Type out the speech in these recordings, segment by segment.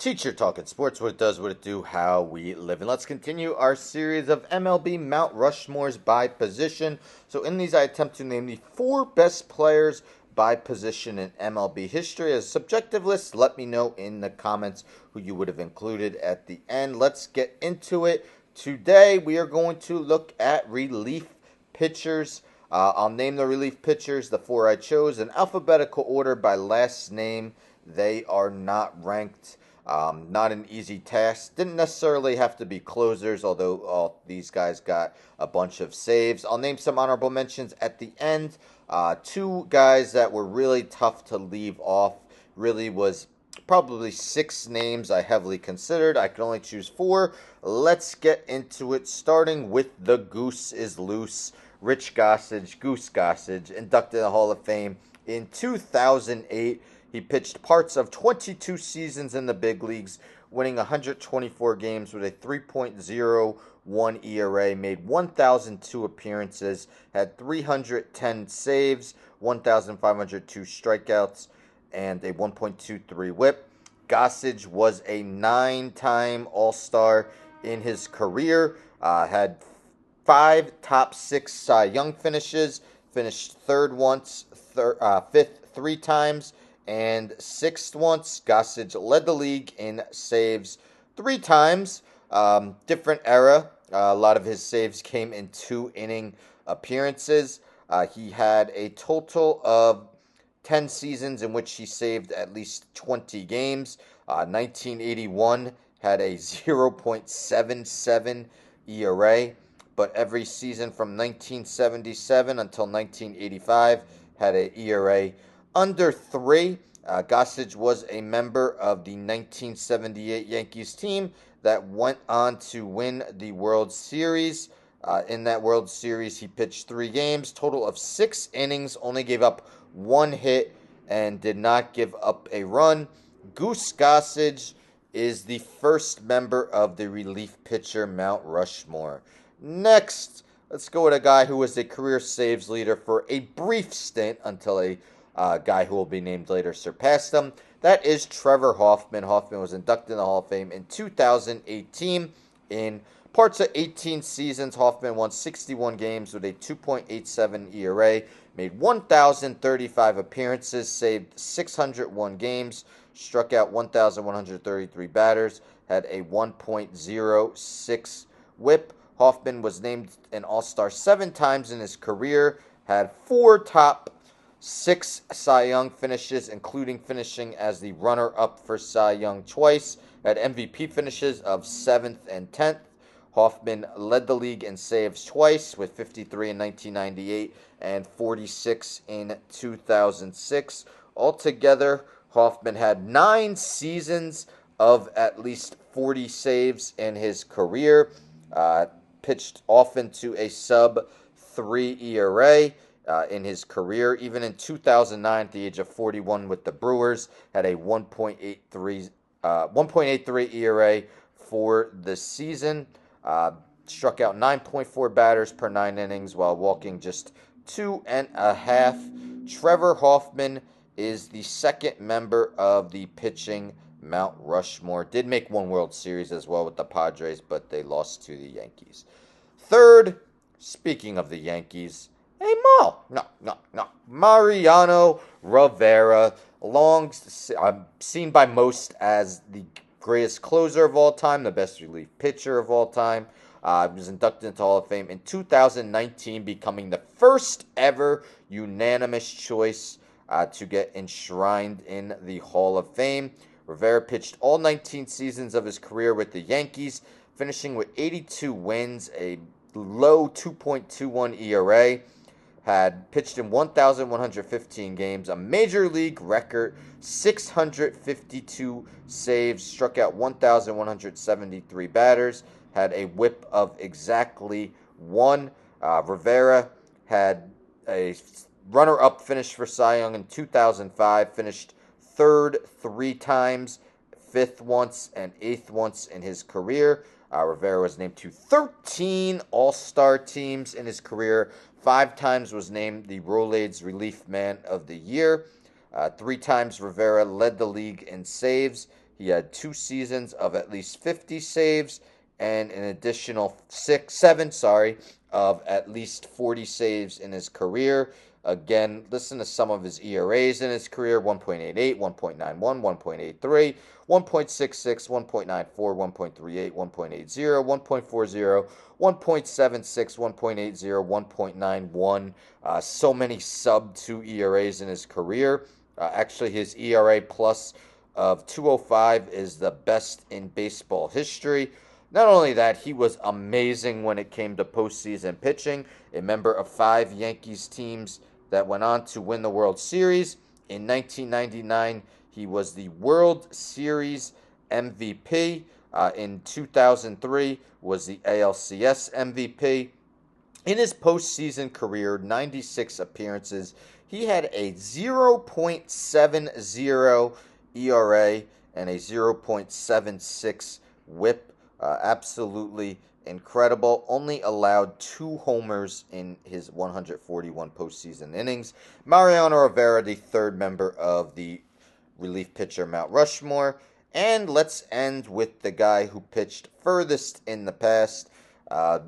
Teacher Talking Sports, what it does, what it do, how we live. And let's continue our series of MLB Mount Rushmores by position. So in these, I attempt to name the 4 best players by position in MLB history. As a subjective list, let me know in the comments who you would have included at the end. Let's get into it. Today, we are going to look at relief pitchers. I'll name the relief pitchers, the 4 I chose, in alphabetical order by last name. They are not ranked. Not an easy task. Didn't necessarily have to be closers, although all these guys got a bunch of saves. I'll name some honorable mentions at the end. 2 guys that were really tough to leave off. Really was probably 6 names I heavily considered. I could only choose 4. Let's get into it, starting with the Goose is Loose. Rich Gossage, Goose Gossage, inducted in the Hall of Fame in 2008. He pitched parts of 22 seasons in the big leagues, winning 124 games with a 3.01 ERA, made 1,002 appearances, had 310 saves, 1,502 strikeouts, and a 1.23 whip. Gossage was a 9-time All-Star in his career, had 5 top 6 Cy Young finishes, finished 3rd once, 5th 3 times, and 6th once. Gossage led the league in saves 3 times. Different era. A lot of his saves came in 2-inning appearances. He had a total of 10 seasons in which he saved at least 20 games. 1981 had a 0.77 ERA, but every season from 1977 until 1985 had an ERA under 3. Gossage was a member of the 1978 Yankees team that went on to win the World Series. In that World Series, he pitched 3 games, total of 6 innings, only gave up 1 hit, and did not give up a run. Goose Gossage is the first member of the relief pitcher Mount Rushmore. Next, let's go with a guy who was a career saves leader for a brief stint until a guy who will be named later surpassed him. That is Trevor Hoffman. Hoffman was inducted in the Hall of Fame in 2018. In parts of 18 seasons, Hoffman won 61 games with a 2.87 ERA, made 1,035 appearances, saved 601 games, struck out 1,133 batters, had a 1.06 whip. Hoffman was named an All-Star 7 times in his career, had 4 top 6 Cy Young finishes, including finishing as the runner-up for Cy Young twice, had MVP finishes of 7th and 10th. Hoffman led the league in saves twice, with 53 in 1998 and 46 in 2006. Altogether, Hoffman had 9 seasons of at least 40 saves in his career. Pitched often to a sub-3 ERA. In his career. Even in 2009, at the age of 41 with the Brewers, had a 1.83 ERA for the season. Struck out 9.4 batters per 9 innings while walking just 2.5. Trevor Hoffman is the second member of the pitching Mount Rushmore. Did make 1 World Series as well with the Padres, but they lost to the Yankees. Third, speaking of the Yankees, hey, Mo. No. Mariano Rivera, seen by most as the greatest closer of all time, the best relief pitcher of all time. Was inducted into the Hall of Fame in 2019, becoming the first ever unanimous choice to get enshrined in the Hall of Fame. Rivera pitched all 19 seasons of his career with the Yankees, finishing with 82 wins, a low 2.21 ERA. Had pitched in 1,115 games, a major league record, 652 saves, struck out 1,173 batters, had a whip of exactly 1. Rivera had a runner-up finish for Cy Young in 2005, finished 3rd 3 times, 5th once, and 8th once in his career. Rivera was named to 13 All-Star teams in his career. 5 times was named the Rolaids Relief Man of the Year. 3 times Rivera led the league in saves. He had 2 seasons of at least 50 saves and an additional 7 of at least 40 saves in his career. Again, listen to some of his ERAs in his career: 1.88, 1.91, 1.83, 1.66, 1.94, 1.38, 1.80, 1.40, 1.76, 1.80, 1.91. So many sub-2 ERAs in his career. Actually, his ERA plus of 205 is the best in baseball history. Not only that, he was amazing when it came to postseason pitching, a member of 5 Yankees teams that went on to win the World Series. In 1999, he was the World Series MVP. In 2003, was the ALCS MVP. In his postseason career, 96 appearances, he had a 0.70 ERA and a 0.76 whip. Absolutely incredible. Only allowed 2 homers in his 141 postseason innings. Mariano Rivera, the third member of the relief pitcher Mount Rushmore. And let's end with the guy who pitched furthest in the past. A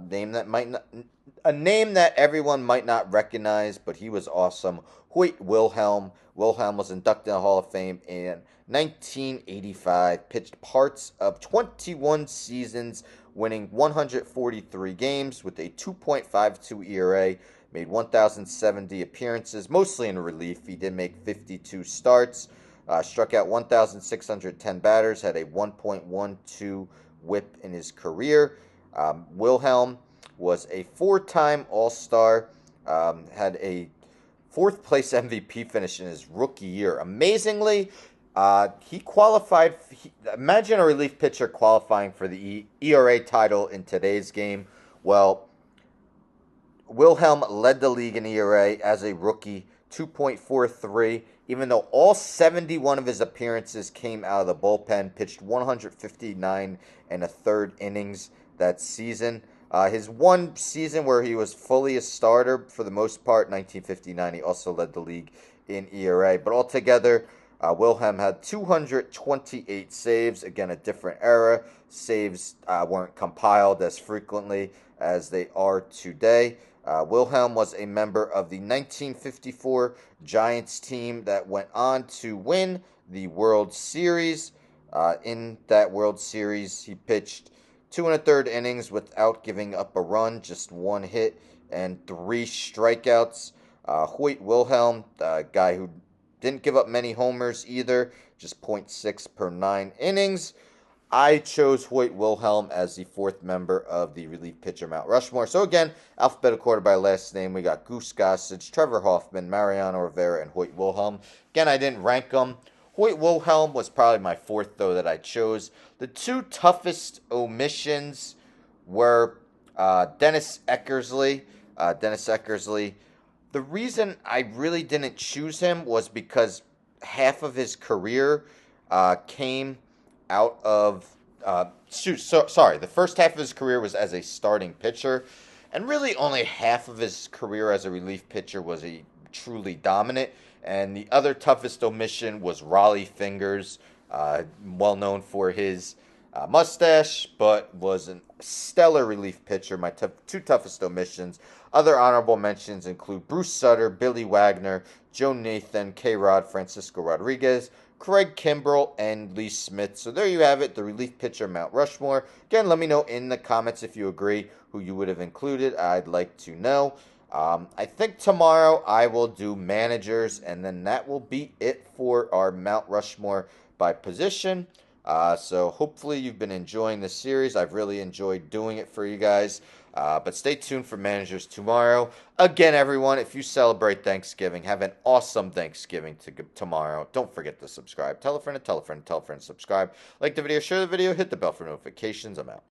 name that everyone might not recognize, but he was awesome. Hoyt Wilhelm. Wilhelm was inducted in the Hall of Fame in 1985. Pitched parts of 21 seasons, winning 143 games with a 2.52 ERA. Made 1,070 appearances, mostly in relief. He did make 52 starts. Struck out 1,610 batters. Had a 1.12 whip in his career. Wilhelm was a 4-time All-Star, had a 4th place MVP finish in his rookie year. Amazingly, he qualified. Imagine a relief pitcher qualifying for the ERA title in today's game. Well, Wilhelm led the league in ERA as a rookie, 2.43. Even though all 71 of his appearances came out of the bullpen, pitched 159 and a third innings that season. His one season where he was fully a starter for the most part, 1959, he also led the league in ERA. But altogether, Wilhelm had 228 saves. Again, a different era. Saves weren't compiled as frequently as they are today. Wilhelm was a member of the 1954 Giants team that went on to win the World Series. In that World Series, he pitched 2 1/3 innings without giving up a run, just 1 hit and 3 strikeouts. Hoyt Wilhelm, a guy who didn't give up many homers either, just 0.6 per 9 innings. I chose Hoyt Wilhelm as the 4th member of the relief pitcher Mount Rushmore. So again, alphabetical order by last name. We got Goose Gossage, Trevor Hoffman, Mariano Rivera, and Hoyt Wilhelm. Again, I didn't rank them. Hoyt Wilhelm was probably my 4th, though, that I chose. The 2 toughest omissions were Dennis Eckersley. The reason I really didn't choose him was because half of his career came out of the first half of his career was as a starting pitcher, and really only half of his career as a relief pitcher was he truly dominant. And the other toughest omission was Raleigh Fingers, well known for his mustache, but was a stellar relief pitcher. My 2 toughest omissions. Other honorable mentions include Bruce Sutter, Billy Wagner, Joe Nathan, K-Rod, Francisco Rodriguez, Craig Kimbrell, and Lee Smith. So there you have it, the relief pitcher Mount Rushmore. Again, let me know in the comments if you agree who you would have included. I'd like to know. I think tomorrow I will do managers, and then that will be it for our Mount Rushmore by position. So hopefully you've been enjoying this series. I've really enjoyed doing it for you guys. But stay tuned for managers tomorrow. Again, everyone, if you celebrate Thanksgiving, have an awesome Thanksgiving tomorrow. Don't forget to subscribe. Tell a friend, tell a friend, tell a friend, subscribe. Like the video, share the video, hit the bell for notifications. I'm out.